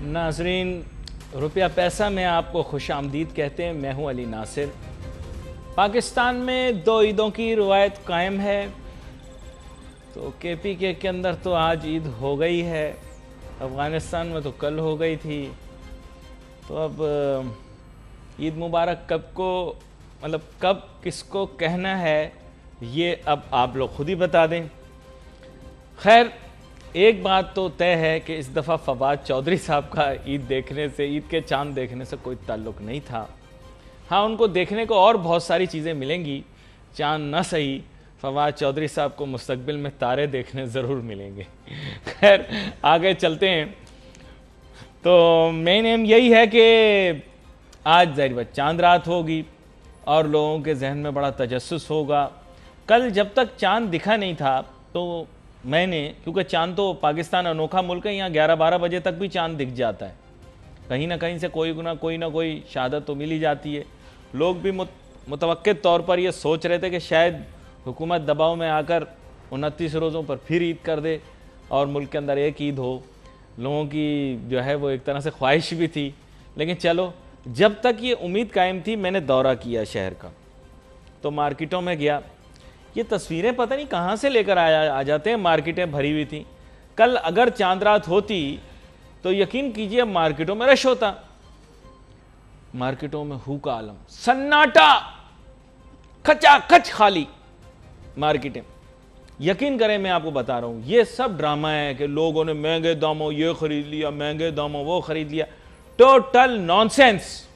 नाजरीन, रुपया पैसा में आपको खुश आमदीद कहते हैं। मैं हूं अली नासिर। पाकिस्तान में 2 ईदों की रवायत कायम है। तो KPK के अंदर तो आज ईद हो गई है, अफ़गानिस्तान में तो कल हो गई थी। तो अब ईद मुबारक कब किसको कहना है ये अब आप लोग खुद ही बता दें। खैर, एक बात तो तय है कि इस दफ़ा फवाद चौधरी साहब का ईद के चांद देखने से कोई ताल्लुक़ नहीं था। हाँ, उनको देखने को और बहुत सारी चीज़ें मिलेंगी, चांद ना सही, फवाद चौधरी साहब को मुस्तकबिल में तारे देखने ज़रूर मिलेंगे। खैर, आगे चलते हैं। तो मेन एम यही है कि आज ज़ाहिर बात चांद रात होगी और लोगों के जहन में बड़ा तजस्सुस होगा। कल जब तक चांद दिखा नहीं था तो क्योंकि चांद तो पाकिस्तान अनोखा मुल्क है, यहाँ 11-12 बजे तक भी चांद दिख जाता है। कहीं ना कहीं से कोई ना कोई शहादत तो मिल ही जाती है। लोग भी मुतवक्कित तौर पर ये सोच रहे थे कि शायद हुकूमत दबाव में आकर 29 रोज़ों पर फिर ईद कर दे और मुल्क के अंदर एक ईद हो। लोगों की जो है वो एक तरह से ख्वाहिश भी थी। लेकिन चलो, जब तक ये उम्मीद कायम थी, मैंने दौरा किया शहर का, तो मार्केटों में गया। ये तस्वीरें पता नहीं कहाँ से लेकर आ जाते हैं, मार्केटें भरी हुई थी। कल अगर चांद रात होती तो यकीन कीजिए मार्केटों में रश होता। मार्केटों में हू का आलम, सन्नाटा, खचाखच खाली मार्केटें। यकीन करें, मैं आपको बता रहा हूं, ये सब ड्रामा है कि लोगों ने महंगे दामों ये खरीद लिया, महंगे दामों वो खरीद लिया। Total nonsense.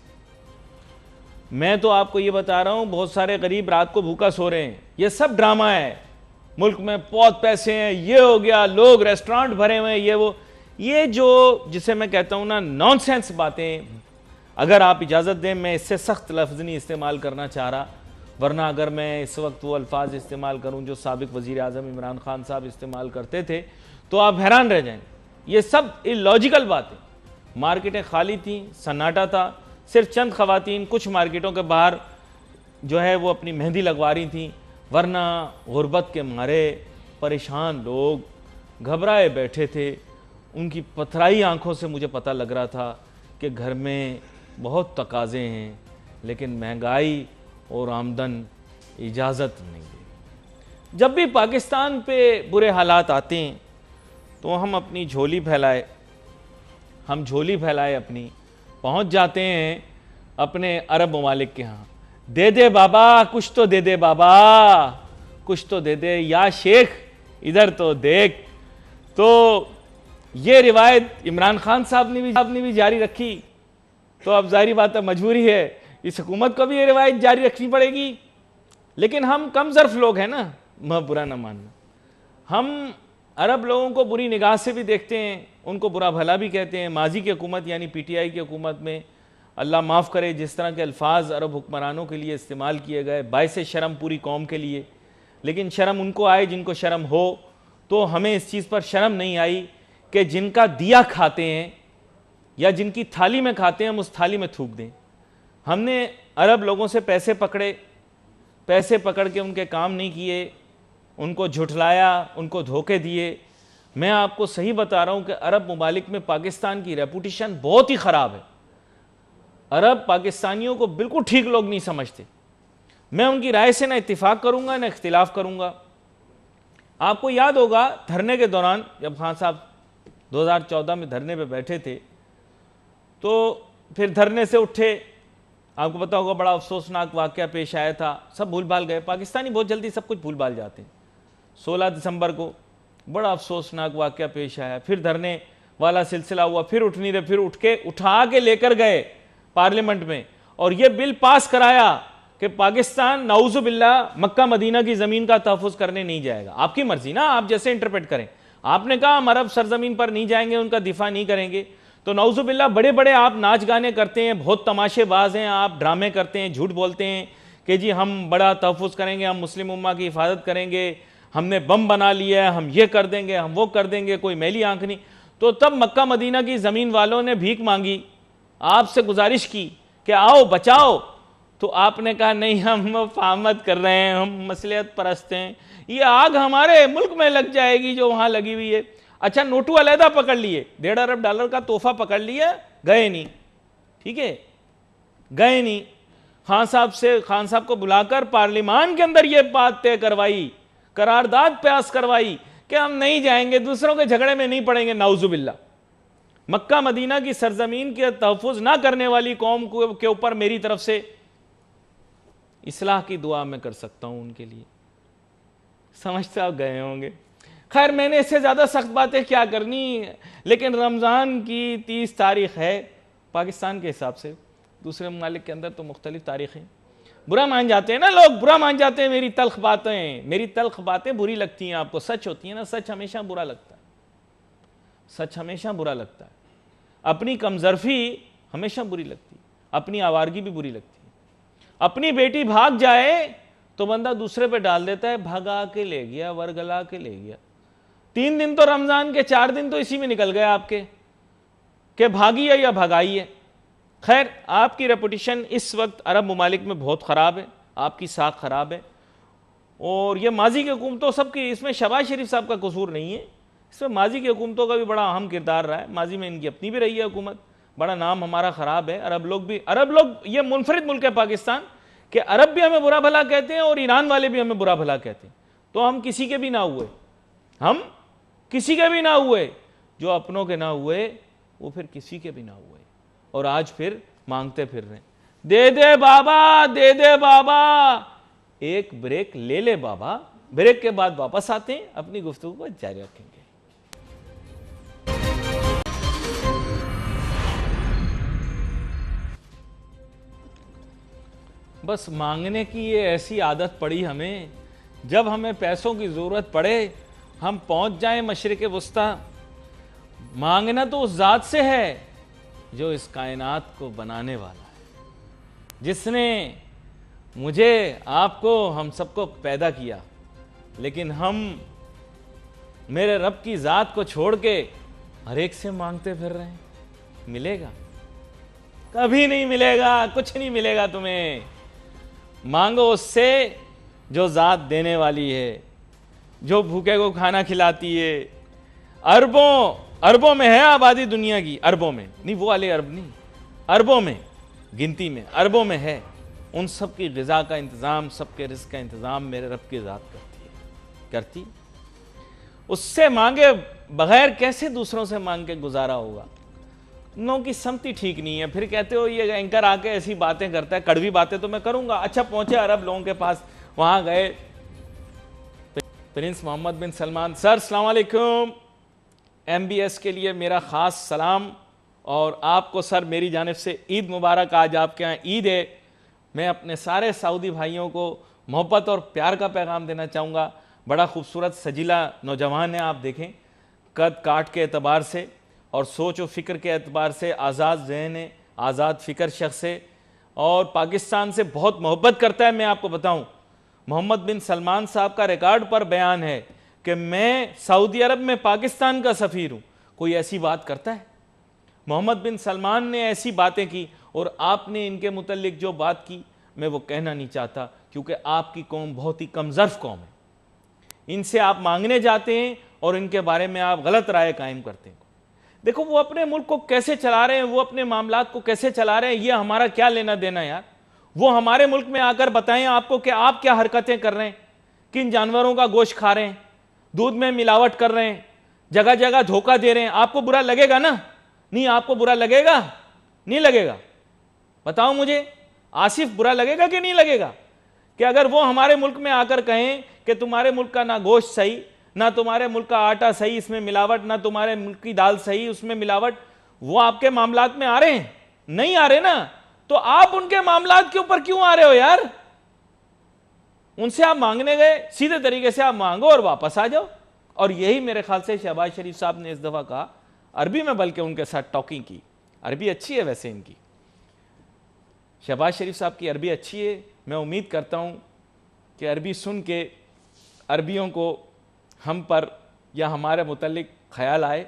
मैं तो आपको ये बता रहा हूं, बहुत सारे गरीब रात को भूखा सो रहे हैं। ये सब ड्रामा है। मुल्क में बहुत पैसे हैं, ये हो गया, लोग रेस्टोरेंट भरे हुए हैं, ये वो, ये जो जिसे मैं कहता हूं ना नॉनसेंस बातें। अगर आप इजाज़त दें, मैं इससे सख्त लफ्ज़ नहीं इस्तेमाल करना चाह रहा, वरना अगर मैं इस वक्त वो अल्फाज इस्तेमाल करूं जो साबिक वज़ीर आज़म इमरान खान साहब इस्तेमाल करते थे तो आप हैरान रह जाएंगे। ये सब इलॉजिकल बातें। मार्केटें खाली थी, सन्नाटा था। सिर्फ चंद ख़वातीन कुछ मार्केटों के बाहर जो है वो अपनी मेहंदी लगवा रही थी, वरना गुर्बत के मारे परेशान लोग घबराए बैठे थे। उनकी पथराई आंखों से मुझे पता लग रहा था कि घर में बहुत तकाज़े हैं, लेकिन महंगाई और आमदन इजाज़त नहीं दे। जब भी पाकिस्तान पे बुरे हालात आते हैं तो हम अपनी झोली फैलाए अपनी पहुंच जाते हैं अपने अरब ममालिक के यहाँ। दे दे बाबा, कुछ तो दे दे बाबा, कुछ तो दे दे, या शेख इधर तो देख। तो ये रिवायत इमरान खान साहब ने भी जारी रखी। तो अब जाहिर बात है, मजबूरी है, इस हुकूमत को भी ये रिवायत जारी रखनी पड़ेगी। लेकिन हम कम ज़र्फ लोग हैं ना, बुरा ना मानना। हम अरब लोगों को बुरी निगाह से भी देखते हैं, उनको बुरा भला भी कहते हैं। माजी की हुकूमत यानी PTI की हुकूमत में अल्लाह माफ़ करे जिस तरह के अल्फाज अरब हुक्मरानों के लिए इस्तेमाल किए गए, बाइसे शर्म पूरी कौम के लिए। लेकिन शर्म उनको आए जिनको शर्म हो। तो हमें इस चीज़ पर शर्म नहीं आई कि जिनका दिया खाते हैं या जिनकी थाली में खाते हैं हम उस थाली में थूक दें। हमने अरब लोगों से पैसे पकड़ के उनके काम नहीं किए, उनको झुठलाया, उनको धोखे दिए। मैं आपको सही बता रहा हूं कि अरब ममालिक में पाकिस्तान की रेपुटेशन बहुत ही ख़राब है। अरब पाकिस्तानियों को बिल्कुल ठीक लोग नहीं समझते। मैं उनकी राय से ना इत्तिफाक करूंगा ना इख्तिलाफ करूंगा। आपको याद होगा धरने के दौरान जब खान साहब 2014 में धरने पे बैठे थे, तो फिर धरने से उठे, आपको पता होगा बड़ा अफसोसनाक वाक़या पेश आया था। सब भूल भाल गए। पाकिस्तानी बहुत जल्दी सब कुछ भूल भाल जाते हैं। 16 दिसंबर को बड़ा अफसोसनाक वाक़या पेश आया, फिर धरने वाला सिलसिला हुआ, फिर उठ नहीं रहे, फिर उठा के लेकर गए पार्लियामेंट में और ये बिल पास कराया कि पाकिस्तान नाउज़ुबिल्लाह मक्का मदीना की ज़मीन का तहफ़्फ़ुज़ करने नहीं जाएगा। आपकी मर्जी ना, आप जैसे इंटरप्रेट करें। आपने कहा हम अरब सरजमीन पर नहीं जाएंगे, उनका दिफा नहीं करेंगे। तो नाउज़ुबिल्लाह बड़े बड़े आप नाच गाने करते हैं, बहुत तमाशेबाज हैं, आप ड्रामे करते हैं, झूठ बोलते हैं कि जी हम बड़ा तहफ़्फ़ुज़ करेंगे, हम मुस्लिम उम्मा की हिफाजत करेंगे, हमने बम बना लिया है, हम ये कर देंगे, हम वो कर देंगे, कोई मैली आंख नहीं। तो तब मक्का मदीना की ज़मीन वालों ने भीख मांगी, आपसे गुजारिश की कि आओ बचाओ। तो आपने कहा नहीं, हम फाहमत कर रहे हैं, हम मसलियत परस्त हैं, ये आग हमारे मुल्क में लग जाएगी जो वहां लगी हुई है। अच्छा, नोटू अलहदा पकड़ लिए, $1.5 अरब का तोहफा पकड़ लिया, गए नहीं, ठीक है, गए नहीं। खान साहब को बुलाकर पार्लियामान के अंदर यह बात तय करवाई, करारदाद पास करवाई कि हम नहीं जाएंगे, दूसरों के झगड़े में नहीं पड़ेंगे। नाउजुबिल्ला, मक्का मदीना की सरजमीन के तहफ़्फ़ुज़ ना करने वाली कौम के ऊपर मेरी तरफ से इस्लाह की दुआ मैं कर सकता हूं उनके लिए। समझते आप गए होंगे। खैर, मैंने इससे ज़्यादा सख्त बातें क्या करनी, लेकिन रमज़ान की 30 तारीख़ है पाकिस्तान के हिसाब से, दूसरे ममालिक के अंदर तो मुख्तलिफ तारीख़ें। बुरा मान जाते हैं ना लोग, बुरा मान जाते हैं मेरी तल्ख बातें, मेरी तल्ख बातें बुरी लगती हैं आपको, सच होती है ना, सच हमेशा बुरा लगता है, सच हमेशा बुरा लगता है। अपनी कमजरफी हमेशा बुरी लगती है, अपनी आवारगी भी बुरी लगती है। अपनी बेटी भाग जाए तो बंदा दूसरे पे डाल देता है, भगा के ले गया, वरगला के ले गया। 3 दिन तो रमज़ान के, 4 दिन तो इसी में निकल गए आपके, कि भागी है या भगाई है। खैर, आपकी रेपुटेशन इस वक्त अरब ममालिक में बहुत ख़राब है, आपकी साख ख़राब है, और ये माजी की हुकूमतों सबकी, इसमें शहबाज शरीफ साहब का कसूर नहीं है, इसमें माजी की हुकूमतों का भी बड़ा अहम किरदार रहा है। माजी में इनकी अपनी भी रही है हुकूमत, बड़ा नाम हमारा ख़राब है। अरब लोग ये मुनफरिद मुल्क है पाकिस्तान कि अरब भी हमें बुरा भला कहते हैं और ईरान वाले भी हमें बुरा भला कहते हैं। तो हम किसी के भी ना हुए, हम किसी के भी ना हुए, जो अपनों के ना हुए वो फिर किसी के भी ना हुए, और आज फिर मांगते फिर रहे, दे दे बाबा, दे दे बाबा। एक ब्रेक ले ले बाबा, ब्रेक के बाद वापस आते हैं, अपनी गुफ्तगू को जारी रखेंगे। बस मांगने की ये ऐसी आदत पड़ी हमें, जब हमें पैसों की ज़रूरत पड़े हम पहुंच जाएं मशरिक़ वुस्ता। मांगना तो उस ज़ात से है जो इस कायनात को बनाने वाला है, जिसने मुझे, आपको, हम सबको पैदा किया। लेकिन हम मेरे रब की ज़ात को छोड़ के हर एक से मांगते फिर रहे हैं। मिलेगा? कभी नहीं मिलेगा, कुछ नहीं मिलेगा तुम्हें। मांगो उससे जो ज़ात देने वाली है, जो भूखे को खाना खिलाती है। अरबों में है आबादी दुनिया की, अरबों में नहीं, वो वाले अरब नहीं, अरबों में, गिनती में अरबों में है। उन सब की ग़िज़ा का इंतज़ाम, सबके रिज़्क़ का इंतज़ाम मेरे रब की ज़ात करती। उससे मांगे बगैर कैसे दूसरों से मांग के गुजारा होगा? नो की समती ठीक नहीं है। फिर कहते हो ये एंकर आके ऐसी बातें करता है, कड़वी बातें तो मैं करूंगा। अच्छा, पहुंचे अरब लोगों के पास, वहां गए, Prince Mohammad bin Salman sir, अस्सलाम वालेकुम। MBS के लिए मेरा ख़ास सलाम, और आपको सर मेरी जानिब से ईद मुबारक। आज आपके यहाँ ईद है। मैं अपने सारे सऊदी भाइयों को मोहब्बत और प्यार का पैगाम देना चाहूँगा। बड़ा खूबसूरत सजीला नौजवान है, आप देखें, कद काट के एतबार से और सोच व फ़िक्र के एतबार से आज़ाद ज़हन है, आज़ाद फ़िक्र शख्स है, और पाकिस्तान से बहुत मोहब्बत करता है। मैं आपको बताऊं, मोहम्मद बिन सलमान साहब का रिकॉर्ड पर बयान है कि मैं सऊदी अरब में पाकिस्तान का सफ़ीर हूँ। कोई ऐसी बात करता है? मोहम्मद बिन सलमान ने ऐसी बातें की, और आपने इनके मुतल्लिक जो बात की, मैं वो कहना नहीं चाहता, क्योंकि आपकी कौम बहुत ही कमज़र्फ़ कौम है। इनसे आप मांगने जाते हैं और इनके बारे में आप गलत राय कायम करते हैं। देखो, वो अपने मुल्क को कैसे चला रहे हैं, वो अपने मामलात को कैसे चला रहे हैं, ये हमारा क्या लेना देना यार। वो हमारे मुल्क में आकर बताएं आपको कि आप क्या हरकतें कर रहे हैं, किन जानवरों का गोश्त खा रहे हैं, दूध में मिलावट कर रहे हैं, जगह जगह धोखा दे रहे हैं। आपको बुरा लगेगा ना? नहीं, आपको बुरा लगेगा? नहीं लगेगा? बताओ मुझे, आसिफ, बुरा लगेगा कि नहीं लगेगा कि अगर वो हमारे मुल्क में आकर कहें कि तुम्हारे मुल्क का ना गोश्त सही, ना तुम्हारे मुल्क का आटा सही, इसमें मिलावट, ना तुम्हारे मुल्क की दाल सही, उसमें मिलावट। वो आपके मामलात में आ रहे हैं? नहीं आ रहे ना, तो आप उनके मामलात के ऊपर क्यों आ रहे हो यार? उनसे आप मांगने गए, सीधे तरीके से आप मांगो और वापस आ जाओ। और यही मेरे ख्याल से शहबाज शरीफ साहब ने इस दफ़ा कहा, अरबी में बल्कि उनके साथ टॉकिंग की। अरबी अच्छी है वैसे इनकी, शहबाज शरीफ साहब की अरबी अच्छी है। मैं उम्मीद करता हूँ कि अरबी सुन के अरबियों को हम पर या हमारे मुतल्लिक ख्याल आए,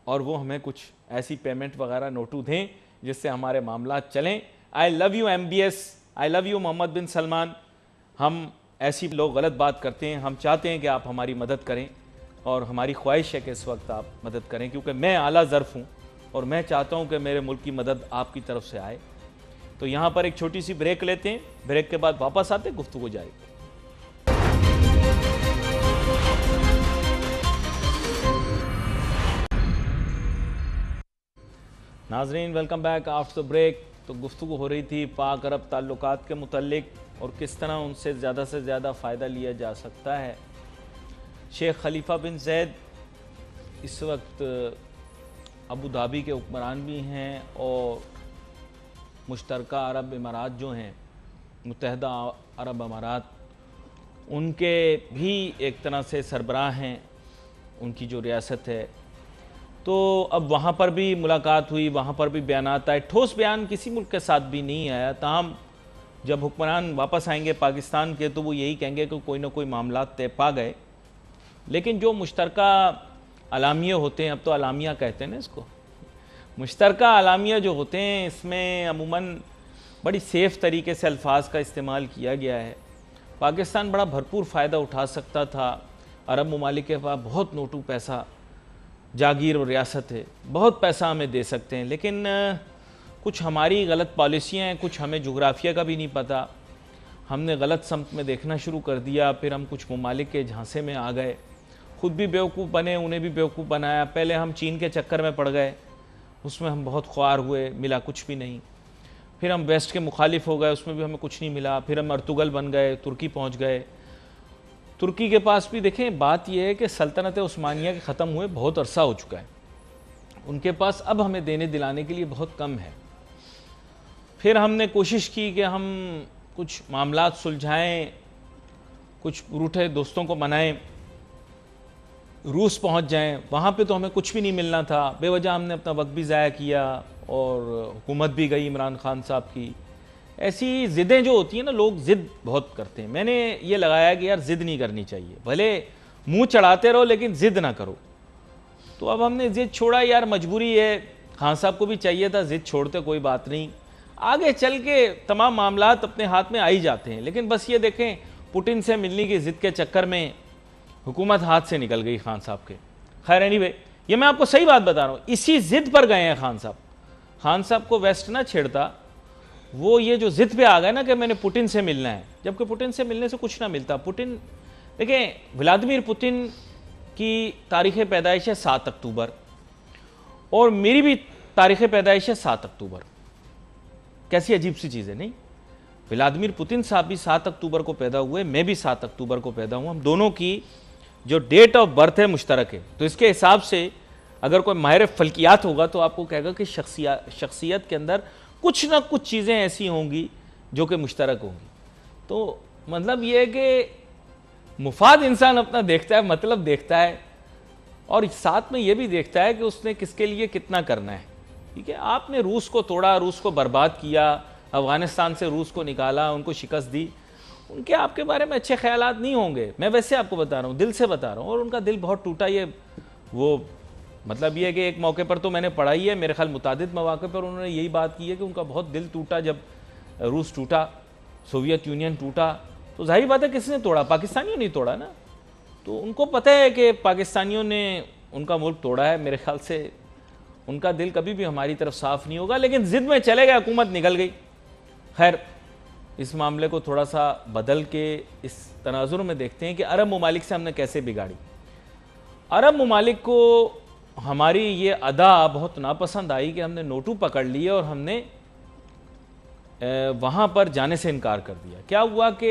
और वो हमें कुछ ऐसी पेमेंट वगैरह नोटू दें जिससे हमारे मामलात चलें। I love you MBS, I love you Mohammed bin Salman. हम ऐसी लोग गलत बात करते हैं, हम चाहते हैं कि आप हमारी मदद करें और हमारी ख्वाहिश है कि इस वक्त आप मदद करें, क्योंकि मैं आला ज़र्फ़ हूँ और मैं चाहता हूँ कि मेरे मुल्क की मदद आपकी तरफ से आए। तो यहाँ पर एक छोटी सी ब्रेक लेते हैं, ब्रेक के बाद वापस आते गुफ्तगू जारी। नाजरीन welcome back after the break. तो गुफ्तगू हो रही थी पाक अरब ताल्लुकात के मुतल्लिक और किस तरह उनसे ज़्यादा फ़ायदा लिया जा सकता है। शेख खलीफा बिन जैद इस वक्त अबू धाबी के हुक्मरान भी हैं और मुश्तरका अरब इमारात जो हैं, मुत्तहदा अरब अमारात, उनके भी एक तरह से सरबराह हैं, उनकी जो रियासत है। तो अब वहाँ पर भी मुलाकात हुई, वहाँ पर भी बयानात आए। ठोस बयान किसी मुल्क के साथ भी नहीं आया। ताहम जब हुक्मरान वापस आएंगे पाकिस्तान के तो वो यही कहेंगे कि कोई ना कोई मामला तय पा गए। लेकिन जो मुश्तरका अलामिया होते हैं, अब तो अलामिया कहते हैं ना इसको, मुश्तरका अलामिया जो होते हैं, इसमें अमूमन बड़ी सेफ़ तरीके से अल्फाज का इस्तेमाल किया गया है। पाकिस्तान बड़ा भरपूर फ़ायदा उठा सकता था। अरब ममालिक के पास बहुत नोटू पैसा, जागीर और रियासत है, बहुत पैसा हमें दे सकते हैं, लेकिन कुछ हमारी गलत पॉलिसियाँ हैं, कुछ हमें जोग्राफिया का भी नहीं पता, हमने गलत समत में देखना शुरू कर दिया, फिर हम कुछ ममालिक के झांसे में आ गए, ख़ुद भी बेवकूफ़ बने, उन्हें भी बेवकूफ़ बनाया। पहले हम चीन के चक्कर में पड़ गए, उसमें हम बहुत ख्वार हुए, मिला कुछ भी नहीं। फिर हम वेस्ट के मुखालिफ हो गए, उसमें भी हमें कुछ नहीं मिला। फिर हम अर्तुगल बन गए, तुर्की पहुँच गए। तुर्की के पास भी देखें, बात यह है कि सल्तनत उस्मानिया के ख़त्म हुए बहुत अरसा हो चुका है, उनके पास अब हमें देने दिलाने के लिए बहुत कम है। फिर हमने कोशिश की कि हम कुछ मामलात सुलझाएं, कुछ रूठे दोस्तों को मनाएं, रूस पहुंच जाएं। वहाँ पे तो हमें कुछ भी नहीं मिलना था, बेवजह हमने अपना वक्त भी ज़ाया किया और हुकूमत भी गई इमरान खान साहब की। ऐसी ज़िद्दें जो होती हैं ना, लोग ज़िद बहुत करते हैं। मैंने ये लगाया कि यार ज़िद नहीं करनी चाहिए, भले मुंह चढ़ाते रहो लेकिन ज़िद ना करो। तो अब हमने ज़िद छोड़ा, यार मजबूरी है, खान साहब को भी चाहिए था, ज़िद छोड़ते कोई बात नहीं, आगे चल के तमाम मामलात अपने हाथ में आ ही जाते हैं। लेकिन बस ये देखें, पुतिन से मिलने की ज़िद के चक्कर में हुकूमत हाथ से निकल गई खान साहब के। खैर एनीवे, ये मैं आपको सही बात बता रहा हूँ, इसी ज़िद पर गए हैं खान साहब। खान साहब को वेस्ट ना छेड़ता, वो ये जो ज़िद पे आ गए ना कि मैंने पुतिन से मिलना है, जबकि पुतिन से मिलने से कुछ ना मिलता। पुतिन देखें, व्लादिमीर पुतिन की तारीख़ पैदाइश है 7 अक्टूबर और मेरी भी तारीख़ पैदाइश है 7 अक्टूबर। कैसी अजीब सी चीज़ है नहीं? व्लादिमीर पुतिन साहब भी 7 अक्टूबर को पैदा हुए, मैं भी 7 अक्टूबर को पैदा हुआ। हम दोनों की जो डेट ऑफ बर्थ है मुश्तरक है। तो इसके हिसाब से अगर कोई माहिर फल्कियात होगा तो आपको कहेगा कि शख्सियत के अंदर कुछ ना कुछ चीज़ें ऐसी होंगी जो कि मुश्तरक होंगी। तो मतलब ये है कि मुफाद इंसान अपना देखता है, मतलब देखता है, और साथ में ये भी देखता है कि उसने किसके लिए कितना करना है। ठीक है, आपने रूस को तोड़ा, रूस को बर्बाद किया, अफ़गानिस्तान से रूस को निकाला, उनको शिकस्त दी, उनके आपके बारे में अच्छे ख्यालात नहीं होंगे। मैं वैसे आपको बता रहा हूँ, दिल से बता रहा हूँ, और उनका दिल बहुत टूटा। ये वो मतलब ये है कि एक मौके पर तो मैंने पढ़ा ही है, मेरे ख्याल मुतादिद मौके पर उन्होंने यही बात की है कि उनका बहुत दिल टूटा जब रूस टूटा, सोवियत यूनियन टूटा। तो जाहिर बात है किसने तोड़ा? पाकिस्तानियों ने तोड़ा ना। तो उनको पता है कि पाकिस्तानियों ने उनका मुल्क तोड़ा है। मेरे ख्याल से उनका दिल कभी भी हमारी तरफ साफ़ नहीं होगा, लेकिन ज़िद में चले गए, हुकूमत निकल गई। खैर, इस मामले को थोड़ा सा बदल के इस तनाजुर में देखते हैं कि अरब ममालिक से हमने कैसे बिगाड़ी। अरब ममालिक को हमारी ये अदा बहुत नापसंद आई कि हमने नोटू पकड़ लिए और हमने वहाँ पर जाने से इनकार कर दिया। क्या हुआ कि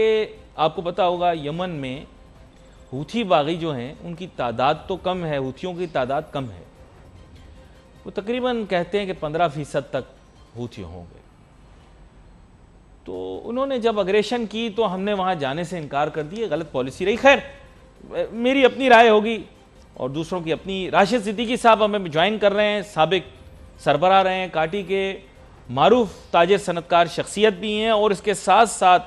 आपको पता होगा, यमन में हूथी बागी जो हैं उनकी तादाद तो कम है, हूथियों की तादाद कम है, वो तकरीबन कहते हैं कि 15% तक हूथी होंगे। तो उन्होंने जब अग्रेशन की तो हमने वहाँ जाने से इनकार कर दिया, गलत पॉलिसी रही। खैर, मेरी अपनी राय होगी और दूसरों की अपनी। राशिद सिद्दीकी साहब हमें ज्वाइन कर रहे हैं, साबिक सरबराह रहे हैं, काटी के मारूफ ताजिर सनतकार शख्सियत भी हैं और इसके साथ साथ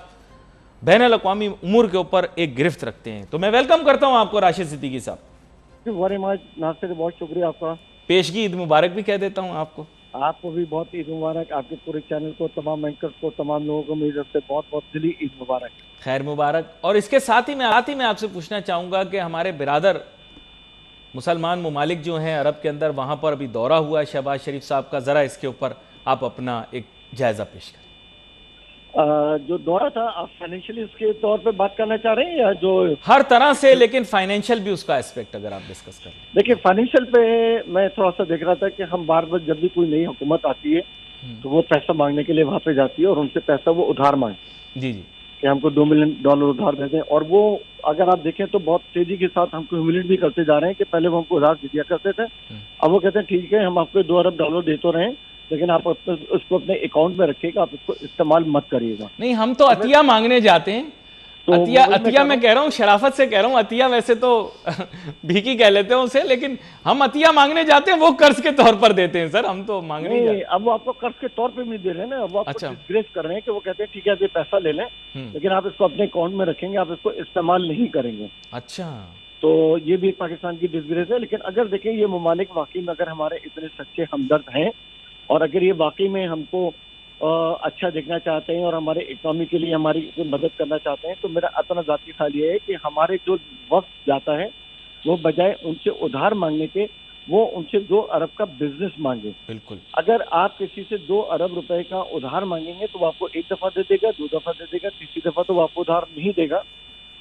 बैनुल-अक़वामी उमूर के ऊपर एक गिरफ्त रखते हैं। तो मैं वेलकम करता हूँ आपको राशिद सिद्दीकी साहब। वेरी मच नासिर, बहुत शुक्रिया आपका। पेशगी ईद मुबारक भी कह देता हूँ आपको। आपको भी बहुत ईद मुबारक, आपके पूरे चैनल को, तमाम एंकर्स को, तमाम लोगों को मेरी तरफ से बहुत बहुत दिली ईद मुबारक। खैर मुबारक। और इसके साथ ही मैं आपसे पूछना चाहूँगा कि हमारे बिरादर मुसलमान ममालिक जो हैं अरब के अंदर, वहाँ पर अभी दौरा हुआ है शहबाज शरीफ साहब का, ज़रा इसके ऊपर आप अपना एक जायज़ा पेश करें। जो दौरा था, आप फाइनेंशियली उसके तौर पे बात करना चाह रहे हैं या जो हर तरह से, लेकिन फाइनेंशियल भी उसका एस्पेक्ट अगर आप डिस्कस करें। देखिए, फाइनेंशियल पे मैं थोड़ा सा देख रहा था कि हम बार बार जब भी कोई नई हुकूमत आती है तो वो पैसा मांगने के लिए वहां पे जाती है और उनसे पैसा वो उधार मांगती है। जी जी। कि हमको $2 मिलियन उधार दे दें, और वो अगर आप देखें तो बहुत तेजी के साथ हमको ह्यूमिलेट भी करते जा रहे हैं कि पहले वो हमको उधार दे दिया करते थे, अब वो कहते हैं ठीक है हम आपको $2 अरब दे तो रहे हैं, लेकिन आप उसको अपने अकाउंट में रखिएगा, आप उसको इस्तेमाल मत करिएगा। नहीं, हम तो अतिया मांगने जाते हैं। तो अतिया मैं कह रहा हूँ, शराफत से कह रहा हूँ, अतिया वैसे तो भीखी कह लेते हैं उसे, लेकिन हम अतिया मांगने जाते हैं, वो कर्ज के तौर पर देते हैं सर, हम तो मांगने नहीं जाते। अब वो आपको कर्ज के तौर पे नहीं दे रहे हैं ना, अब वो आपको डिस्ग्रेस कर रहे हैं कि वो कहते हैं ठीक है आप ये पैसा ले लें, लेकिन आप इसको अपने अकाउंट में रखेंगे, आप इसको इस्तेमाल नहीं करेंगे। अच्छा, तो ये भी पाकिस्तान की डिस्ग्रेस है। लेकिन अगर देखें ये ममालिक वाकई में अगर हमारे इतने सच्चे हमदर्द हैं और अगर ये वाकई में हमको अच्छा देखना चाहते हैं और हमारे इकोनॉमी के लिए हमारी मदद करना चाहते हैं, तो मेरा अपना ज़ाती ख्याल ये है कि हमारे जो वक्त जाता है वो बजाय उनसे उधार मांगने के, वो उनसे 2 अरब का बिजनेस मांगे। बिल्कुल। अगर आप किसी से 2 अरब रुपए का उधार मांगेंगे तो वो आपको 1 दफा दे देगा, 2 दफा दे देगा, तीसरी दफा तो वो आपको उधार नहीं देगा।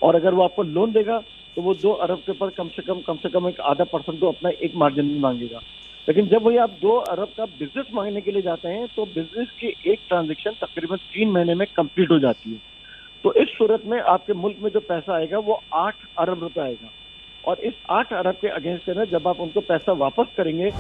और अगर वो आपको लोन देगा तो वो 2 अरब के ऊपर कम से कम एक आधा % तो अपना एक मार्जिन भी मांगेगा। लेकिन जब वही आप 2 अरब का बिजनेस मांगने के लिए जाते हैं तो बिजनेस की एक ट्रांजैक्शन तकरीबन 3 महीने में कंप्लीट हो जाती है। तो इस सूरत में आपके मुल्क में जो पैसा आएगा वो 8 अरब रुपए आएगा, और इस 8 अरब के अगेंस्ट में जब आप उनको पैसा वापस करेंगे